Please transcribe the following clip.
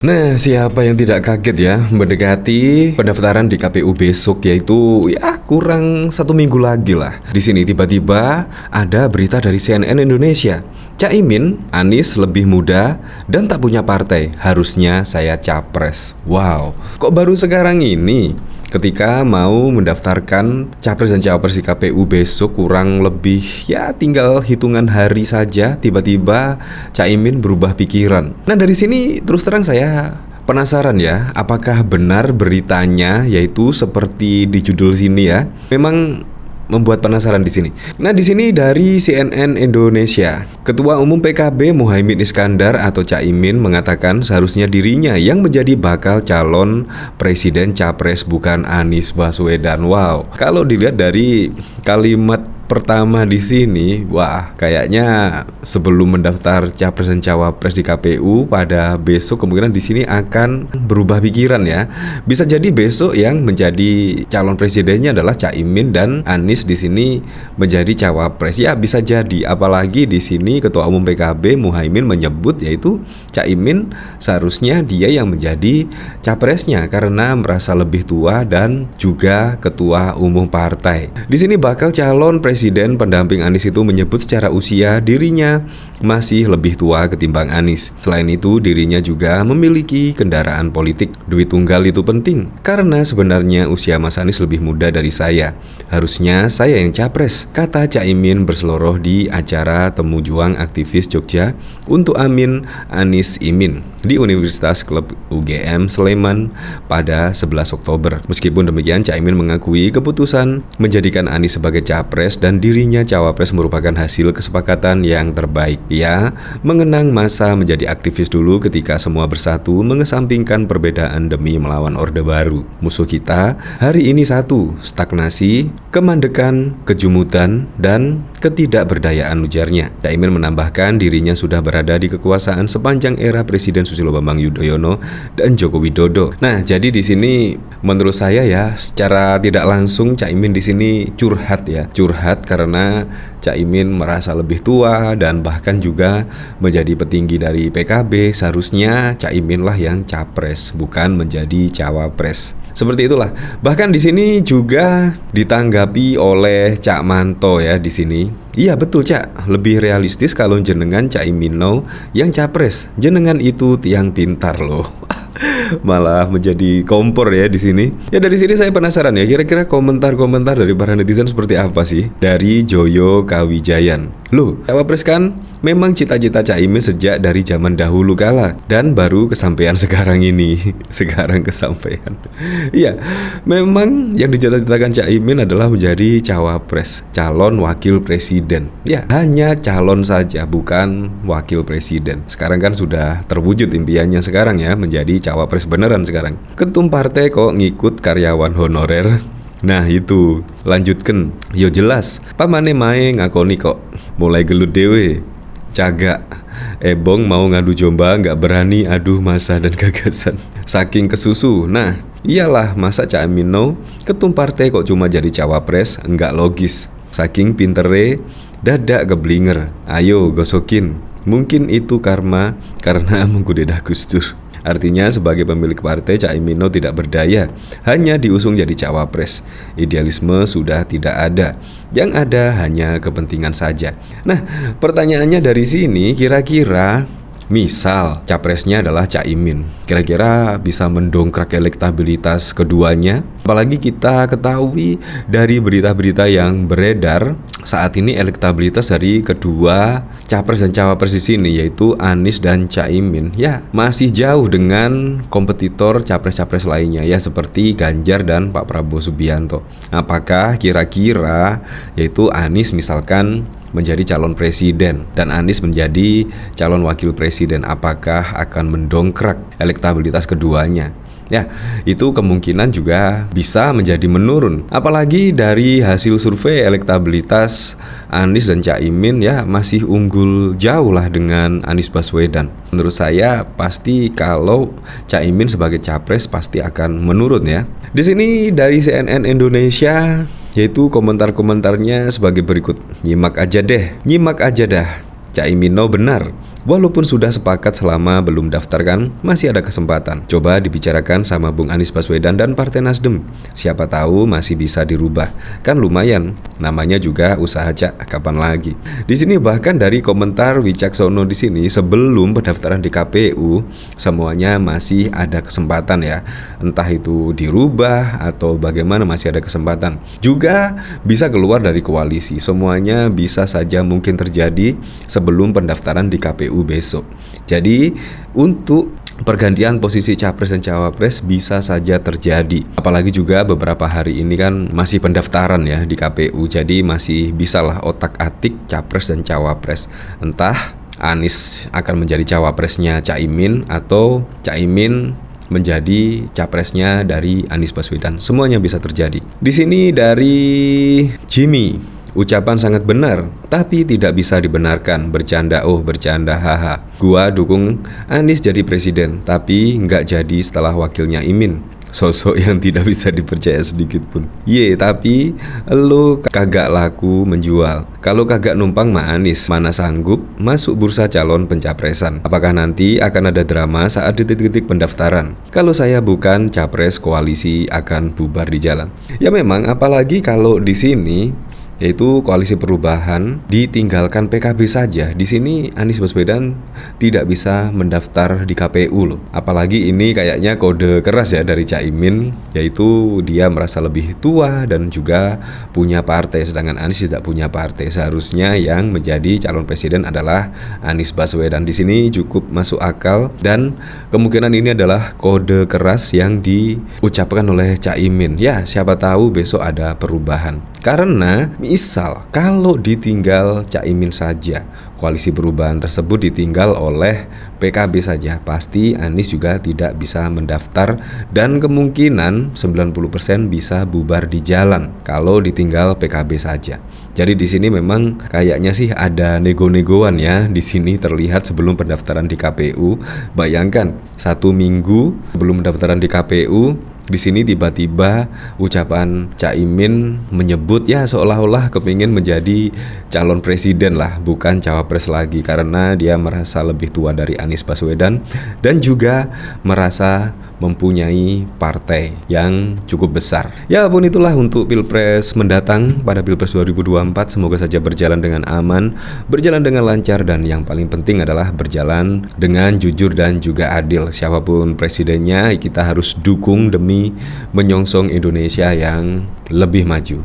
Nah, siapa yang tidak kaget ya mendekati pendaftaran di KPU besok, yaitu ya kurang 1 minggu lagi lah. Di sini tiba-tiba ada berita dari CNN Indonesia. Caimin, Anies lebih muda dan tak punya partai. Harusnya saya capres. Wow, kok baru sekarang ini? Ketika mau mendaftarkan capres dan cawapres di KPU besok, kurang lebih ya tinggal hitungan hari saja, tiba-tiba Caimin berubah pikiran. Nah, dari sini terus terang saya penasaran ya, apakah benar beritanya yaitu seperti di judul sini ya. Memang membuat penasaran di sini. Nah, di sini dari CNN Indonesia, Ketua Umum PKB Muhaimin Iskandar atau Caimin mengatakan seharusnya dirinya yang menjadi bakal calon presiden capres, bukan Anies Baswedan. Wow, kalau dilihat dari kalimat pertama di sini, wah, kayaknya sebelum mendaftar capres dan cawapres di KPU pada besok, kemungkinan di sini akan berubah pikiran ya. Bisa jadi besok yang menjadi calon presidennya adalah Caimin dan Anies di sini menjadi cawapres. Ya, bisa jadi. Apalagi di sini Ketua Umum PKB Muhaimin menyebut yaitu Caimin seharusnya dia yang menjadi capresnya karena merasa lebih tua dan juga ketua umum partai. Di sini bakal calon presiden pendamping Anies itu menyebut secara usia dirinya masih lebih tua ketimbang Anies. Selain itu, dirinya juga memiliki kendaraan politik. Duit tunggal itu penting karena sebenarnya usia Mas Anies lebih muda dari saya. Harusnya saya yang capres, kata Caimin berseloroh di acara Temu Juang Aktivis Jogja untuk Amin Anies Imin di Universitas Klub UGM Sleman pada 11 Oktober. Meskipun demikian, Caimin mengakui keputusan menjadikan Anies sebagai capres dan dirinya cawapres merupakan hasil kesepakatan yang terbaik. Ia mengenang masa menjadi aktivis dulu ketika semua bersatu mengesampingkan perbedaan demi melawan Orde Baru. Musuh kita hari ini satu, stagnasi, kemandekan, kejumutan, dan ketidakberdayaan, ujarnya. Caimin menambahkan dirinya sudah berada di kekuasaan sepanjang era Presiden Susilo Bambang Yudhoyono dan Joko Widodo. Nah, jadi di sini menurut saya ya, secara tidak langsung Caimin di sini curhat ya. Curhat karena Caimin merasa lebih tua dan bahkan juga menjadi petinggi dari PKB. Seharusnya Caimin lah yang capres, bukan menjadi cawapres. Seperti itulah. Bahkan di sini juga ditanggapi oleh Cak Manto ya di sini. Iya betul Cak, lebih realistis kalau jenengan Caimino yang capres. Jenengan itu tiang pintar loh. Malah menjadi kompor ya di sini. Ya, dari sini saya penasaran ya, kira-kira komentar-komentar dari para netizen seperti apa sih? Dari Joyo Kawijayan. Loh, cawapres kan memang cita-cita Caimin sejak dari zaman dahulu kala dan baru kesampaian sekarang ini. Sekarang kesampaian. Iya, memang yang dicita-citakan Caimin adalah menjadi cawapres, calon wakil presiden. Ya, hanya calon saja, bukan wakil presiden. Sekarang kan sudah terwujud impiannya sekarang ya, menjadi cawapres beneran sekarang. Ketum partai kok ngikut karyawan honorer. Nah itu, lanjutkan. Yo jelas, pamane mae ngakoni kok. Mulai gelut dewe, cagak. Ebong mau ngadu jomba nggak berani aduh masa dan gagasan. Saking kesusu. Nah, iyalah masa Caimino ketum partai kok cuma jadi cawapres, nggak logis. Saking pintere, dadak geblinger. Ayo gosokin. Mungkin itu karma karena mengkudeta Gus Dur. Artinya sebagai pemilik partai Caimino tidak berdaya, hanya diusung jadi cawapres. Idealisme sudah tidak ada, yang ada hanya kepentingan saja. Nah, pertanyaannya dari sini, kira-kira misal capresnya adalah Caimin, kira-kira bisa mendongkrak elektabilitas keduanya? Apalagi kita ketahui dari berita-berita yang beredar saat ini elektabilitas dari kedua capres dan cawapres di sini yaitu Anies dan Caimin ya masih jauh dengan kompetitor capres-capres lainnya ya seperti Ganjar dan Pak Prabowo Subianto. Apakah kira-kira yaitu Anies misalkan menjadi calon presiden dan Anies menjadi calon wakil presiden, apakah akan mendongkrak elektabilitas keduanya? Ya, itu kemungkinan juga bisa menjadi menurun. Apalagi dari hasil survei elektabilitas Anies dan Caimin ya masih unggul jauh lah dengan Anies Baswedan. Menurut saya pasti kalau Caimin sebagai capres pasti akan menurun ya. Di sini dari CNN Indonesia yaitu komentar-komentarnya sebagai berikut. Nyimak aja dah. Caimino benar. Walaupun sudah sepakat selama belum daftarkan, masih ada kesempatan. Coba dibicarakan sama Bung Anies Baswedan dan Partai Nasdem. Siapa tahu masih bisa dirubah. Kan lumayan, namanya juga usaha Cak, kapan lagi. Di sini bahkan dari komentar Wicaksono di sini, sebelum pendaftaran di KPU, semuanya masih ada kesempatan ya. Entah itu dirubah atau bagaimana, masih ada kesempatan. Juga bisa keluar dari koalisi. Semuanya bisa saja mungkin terjadi sebelum pendaftaran di KPU besok. Jadi untuk pergantian posisi capres dan cawapres bisa saja terjadi. Apalagi juga beberapa hari ini kan masih pendaftaran ya di KPU. Jadi masih bisalah otak-atik capres dan cawapres. Entah Anies akan menjadi cawapresnya Caimin atau Caimin menjadi capresnya dari Anies Baswedan. Semuanya bisa terjadi. Di sini dari Jimmy, ucapan sangat benar, tapi tidak bisa dibenarkan. Bercanda, oh bercanda, haha. Gua dukung Anies jadi presiden, tapi nggak jadi setelah wakilnya Imin. Sosok yang tidak bisa dipercaya sedikit pun. Tapi lo kagak laku menjual. Kalau kagak numpang mah Anies, mana sanggup masuk bursa calon pencapresan. Apakah nanti akan ada drama saat detik-detik pendaftaran? Kalau saya bukan capres, koalisi akan bubar di jalan. Ya memang, apalagi kalau di sini yaitu koalisi perubahan ditinggalkan PKB saja. Di sini Anies Baswedan tidak bisa mendaftar di KPU loh. Apalagi ini kayaknya kode keras ya dari Caimin, yaitu dia merasa lebih tua dan juga punya partai, sedangkan Anies tidak punya partai. Seharusnya yang menjadi calon presiden adalah Anies Baswedan. Di sini cukup masuk akal dan kemungkinan ini adalah kode keras yang diucapkan oleh Caimin. Ya, siapa tahu besok ada perubahan. Karena misal kalau ditinggal Caimin saja, koalisi perubahan tersebut ditinggal oleh PKB saja, pasti Anies juga tidak bisa mendaftar dan kemungkinan 90% bisa bubar di jalan kalau ditinggal PKB saja. Jadi di sini memang kayaknya sih ada nego-negoan ya. Di sini terlihat sebelum pendaftaran di KPU. Bayangkan 1 minggu sebelum pendaftaran di KPU, di sini tiba-tiba ucapan Caimin menyebut ya seolah-olah kepingin menjadi calon presiden lah, bukan cawapres lagi, karena dia merasa lebih tua dari Anies Baswedan dan juga merasa mempunyai partai yang cukup besar. Ya pun itulah untuk Pilpres mendatang pada Pilpres 2024. Semoga saja berjalan dengan aman, berjalan dengan lancar, dan yang paling penting adalah berjalan dengan jujur dan juga adil. Siapapun presidennya, kita harus dukung demi menyongsong Indonesia yang lebih maju.